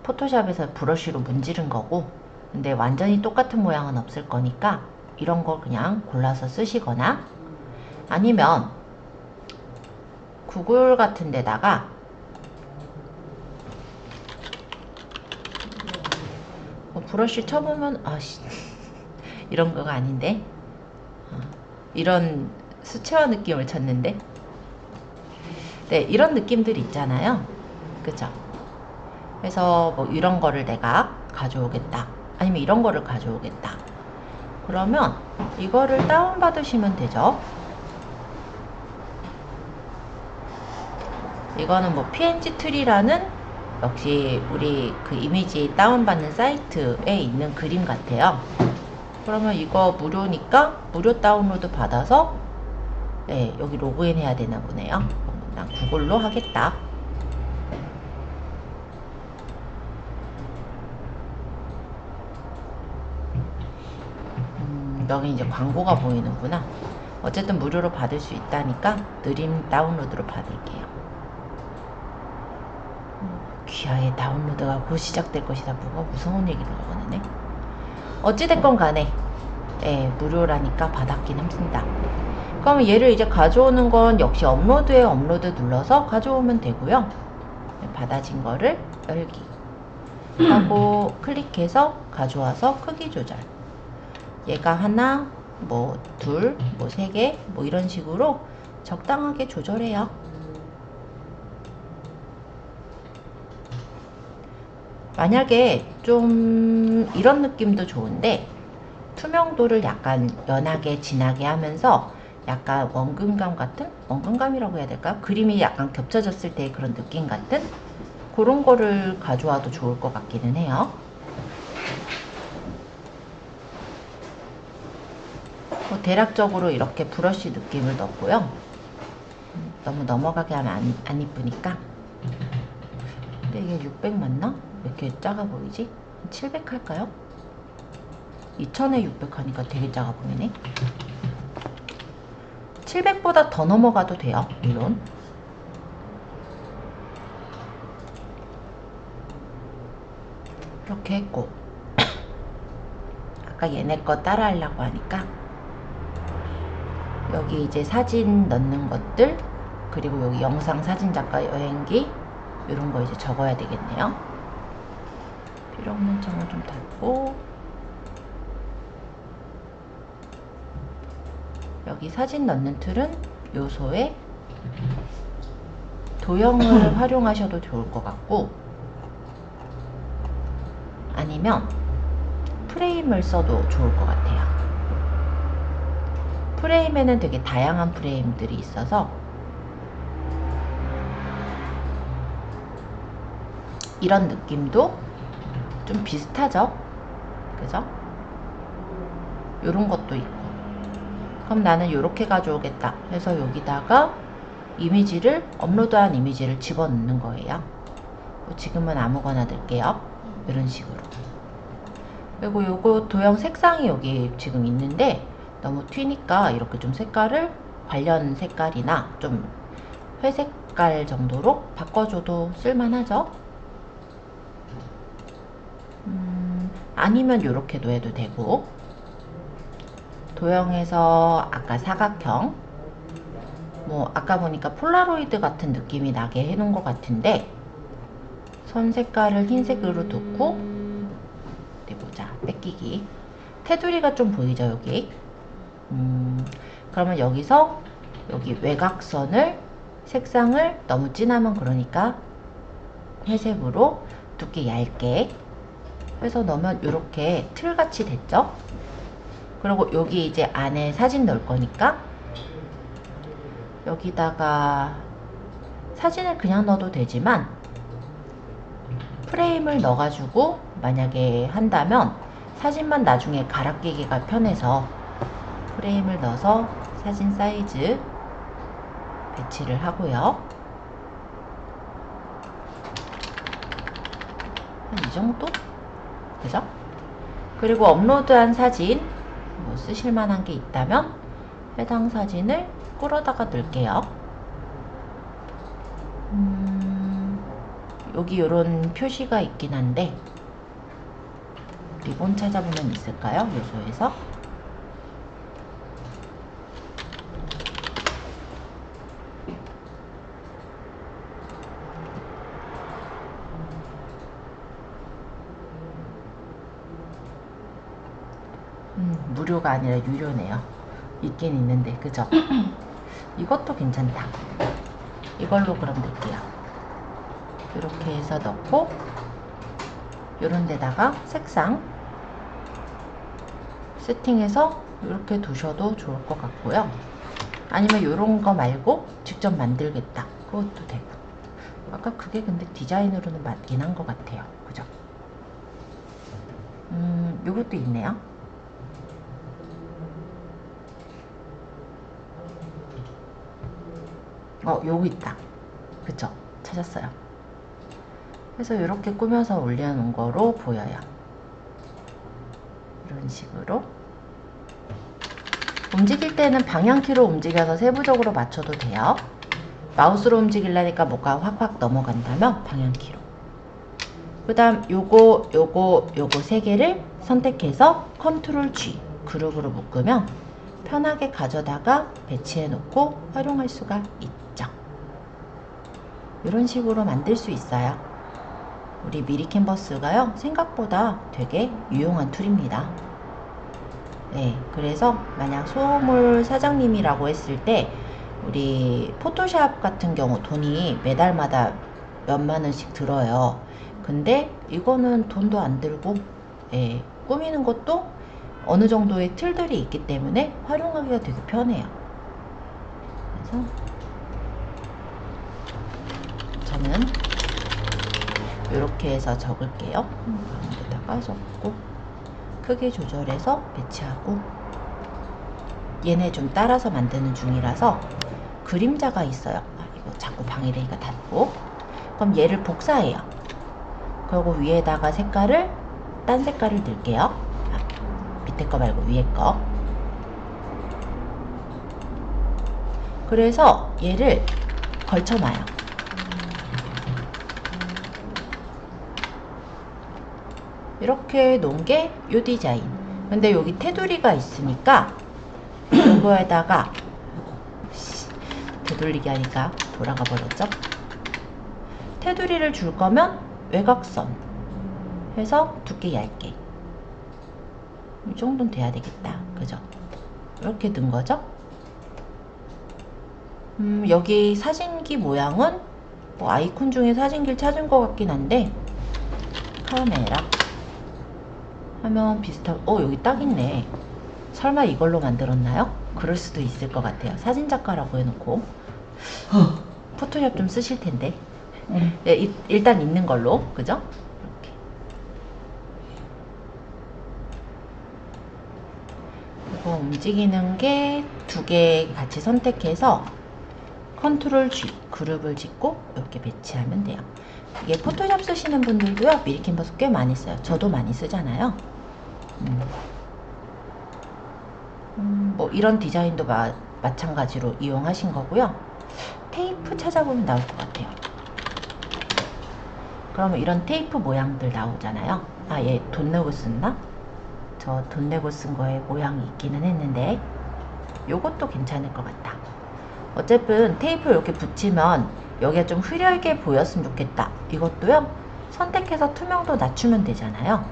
포토샵에서 브러쉬로 문지른 거고, 근데 완전히 똑같은 모양은 없을 거니까 이런 거 그냥 골라서 쓰시거나, 아니면 구글 같은 데다가 브러쉬 쳐보면 아씨 이런 거가 아닌데, 이런 수채화 느낌을 쳤는데, 네, 이런 느낌들 있잖아요. 그죠? 그래서 뭐 이런 거를 내가 가져오겠다, 아니면 이런 거를 가져오겠다, 그러면 이거를 다운 받으시면 되죠. 이거는 뭐 PNG 트리라는, 역시 우리 그 이미지 다운받는 사이트에 있는 그림 같아요. 그러면 이거 무료니까 무료 다운로드 받아서, 네, 여기 로그인 해야 되나 보네요. 난 구글로 하겠다. 여기 이제 광고가 보이는구나. 어쨌든 무료로 받을 수 있다니까 느림 다운로드로 받을게요. 귀하의 다운로드가 곧 시작될 것이다. 뭐가 무서운 얘기를 하네. 어찌됐건 간에, 네, 무료라니까 받았긴 합니다. 그럼 얘를 이제 가져오는 건 역시 업로드에 업로드 눌러서 가져오면 되고요. 받아진 거를 열기 하고 클릭해서 가져와서 크기 조절. 얘가 하나, 뭐 둘, 뭐 세 개, 뭐 이런 식으로 적당하게 조절해요. 만약에 좀 이런 느낌도 좋은데 투명도를 약간 연하게 진하게 하면서 약간 원근감 같은? 원근감이라고 해야 될까요? 그림이 약간 겹쳐졌을 때 그런 느낌 같은? 그런 거를 가져와도 좋을 것 같기는 해요. 뭐 대략적으로 이렇게 브러쉬 느낌을 넣고요. 너무 넘어가게 하면 안 이쁘니까. 근데 이게 600 맞나? 왜 이렇게 작아 보이지? 700 할까요? 2000에 600 하니까 되게 작아 보이네. 700보다 더 넘어가도 돼요, 물론. 이렇게 했고 아까 얘네 거 따라 하려고 하니까 여기 이제 사진 넣는 것들, 그리고 여기 영상 사진작가 여행기 이런 거 이제 적어야 되겠네요. 필요 없는 점을 좀 닫고, 여기 사진 넣는 툴은 요소에 도형을 활용하셔도 좋을 것 같고, 아니면 프레임을 써도 좋을 것 같아요. 프레임에는 되게 다양한 프레임들이 있어서 이런 느낌도 좀 비슷하죠? 그죠? 요런 것도 있고. 그럼 나는 요렇게 가져오겠다 해서 여기다가 이미지를, 업로드한 이미지를 집어넣는 거예요. 지금은 아무거나 넣을게요. 이런 식으로. 그리고 요거 도형 색상이 여기 지금 있는데 너무 튀니까 이렇게 좀 색깔을 관련 색깔이나 좀 회색깔 정도로 바꿔줘도 쓸만하죠. 아니면 요렇게도 해도 되고, 도형에서 아까 사각형, 뭐 아까 보니까 폴라로이드 같은 느낌이 나게 해놓은 것 같은데 선 색깔을 흰색으로 두고, 어디 보자, 뺏기기, 테두리가 좀 보이죠 여기. 그러면 여기서 여기 외곽선을, 색상을 너무 진하면 그러니까 회색으로 두께 얇게 해서 넣으면 이렇게 틀같이 됐죠. 그리고 여기 이제 안에 사진 넣을 거니까 여기다가 사진을 그냥 넣어도 되지만 프레임을 넣어가지고 만약에 한다면 사진만 나중에 갈아 끼기가 편해서 프레임을 넣어서 사진 사이즈 배치를 하고요. 한 이 정도? 그죠? 그리고 업로드한 사진, 뭐 쓰실만한 게 있다면 해당 사진을 끌어다가 넣을게요. 여기 이런 표시가 있긴 한데 리본 찾아보면 있을까요? 요소에서. 무료가 아니라 유료네요. 있긴 있는데, 그죠? 이것도 괜찮다. 이걸로 그럼 넣을게요. 이렇게 해서 넣고, 요런 데다가 색상 세팅해서 이렇게 두셔도 좋을 것 같고요. 아니면 요런 거 말고 직접 만들겠다, 그것도 되고. 아까 그게 근데 디자인으로는 맞긴 한 것 같아요. 그죠? 요것도 있네요. 요거 있다. 그쵸? 찾았어요. 그래서 이렇게 꾸며서 올려놓은 거로 보여요. 이런 식으로. 움직일 때는 방향키로 움직여서 세부적으로 맞춰도 돼요. 마우스로 움직이려니까 뭐가 확확 넘어간다면 방향키로. 그 다음 요거 세 개를 선택해서 컨트롤 G 그룹으로 묶으면 편하게 가져다가 배치해 놓고 활용할 수가 있죠. 이런 식으로 만들 수 있어요. 우리 미리 캔버스가요, 생각보다 되게 유용한 툴입니다. 네, 그래서 만약 소물 사장님이라고 했을 때 우리 포토샵 같은 경우 돈이 매달마다 몇만 원씩 들어요. 근데 이거는 돈도 안 들고, 예, 꾸미는 것도 어느 정도의 틀들이 있기 때문에 활용하기가 되게 편해요. 그래서 저는 이렇게 해서 적을게요. 가운데다가 적고 크기 조절해서 배치하고, 얘네 좀 따라서 만드는 중이라서 그림자가 있어요. 아, 이거 자꾸 방해되니까 닫고. 그럼 얘를 복사해요. 그리고 위에다가 색깔을 딴 색깔을 넣을게요. 아, 밑에 거 말고 위에 거. 그래서 얘를 걸쳐놔요. 이렇게 놓은 게 이 디자인. 근데 여기 테두리가 있으니까 이거에다가 되돌리기 하니까 돌아가 버렸죠. 테두리를 줄 거면 외곽선 해서 두께 얇게, 이 정도는 돼야 되겠다. 그죠? 이렇게 넣은 거죠. 여기 사진기 모양은 뭐 아이콘 중에 사진기를 찾은 것 같긴 한데, 카메라 하면 비슷한, 여기 딱 있네. 설마 이걸로 만들었나요? 그럴 수도 있을 것 같아요. 사진작가라고 해놓고 포토샵 좀 쓰실 텐데. 네, 일단 있는 걸로, 그죠? 이렇게. 그리고 움직이는 게 두 개 같이 선택해서 컨트롤 G, 그룹을 짓고 이렇게 배치하면 돼요. 이게 포토샵 쓰시는 분들도요, 미리 캔버스 꽤 많이 써요. 저도 많이 쓰잖아요. 뭐 이런 디자인도 마찬가지로 이용하신 거고요. 테이프 찾아보면 나올 것 같아요. 그러면 이런 테이프 모양들 나오잖아요. 아, 얘 돈 내고 쓴다? 저 돈 내고 쓴 거에 모양이 있기는 했는데 요것도 괜찮을 것 같다. 어쨌든 테이프 이렇게 붙이면 여기가 좀 흐리게 보였으면 좋겠다. 이것도요, 선택해서 투명도 낮추면 되잖아요.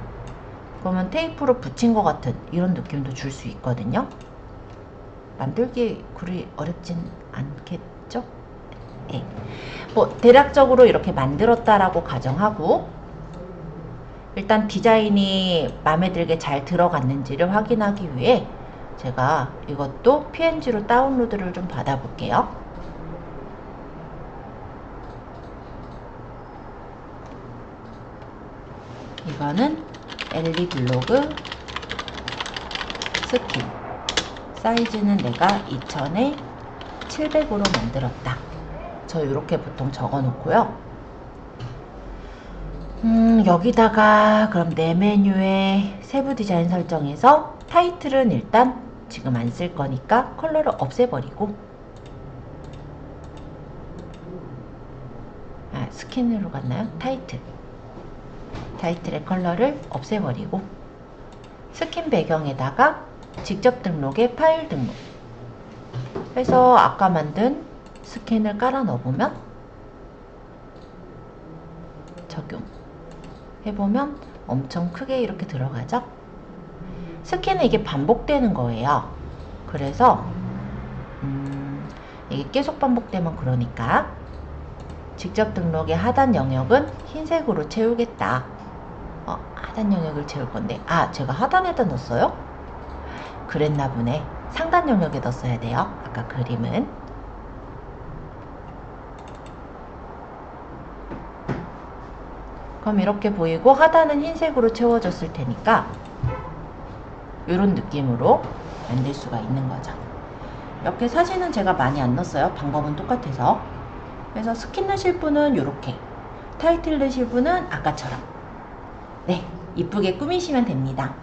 그러면 테이프로 붙인 것 같은 이런 느낌도 줄 수 있거든요. 만들기 그리 어렵진 않겠죠? 네. 뭐 대략적으로 이렇게 만들었다라고 가정하고, 일단 디자인이 마음에 들게 잘 들어갔는지를 확인하기 위해 제가 이것도 PNG로 다운로드를 좀 받아볼게요. 이거는 엘리 블로그 스킨, 사이즈는 내가 2000에 700으로 만들었다. 저 이렇게 보통 적어 놓고요. 여기다가 그럼 내 메뉴에 세부 디자인 설정해서 타이틀은 일단 지금 안 쓸 거니까 컬러를 없애버리고, 스킨으로 갔나요? 타이틀의 컬러를 없애버리고, 스킨 배경에다가 직접 등록에 파일 등록 해서 아까 만든 스킨을 깔아 넣어보면, 적용 해보면 엄청 크게 이렇게 들어가죠. 스킨은 이게 반복되는 거예요. 그래서 이게 계속 반복되면 그러니까 직접 등록의 하단 영역은 흰색으로 채우겠다. 하단 영역을 채울 건데, 제가 하단에다 넣었어요? 그랬나 보네. 상단 영역에 넣었어야 돼요. 아까 그림은. 그럼 이렇게 보이고 하단은 흰색으로 채워졌을 테니까 이런 느낌으로 만들 수가 있는 거죠. 이렇게 사진은 제가 많이 안 넣었어요. 방법은 똑같아서. 그래서 스킨 넣으실 분은 이렇게, 타이틀 넣으실 분은 아까처럼, 네, 이쁘게 꾸미시면 됩니다.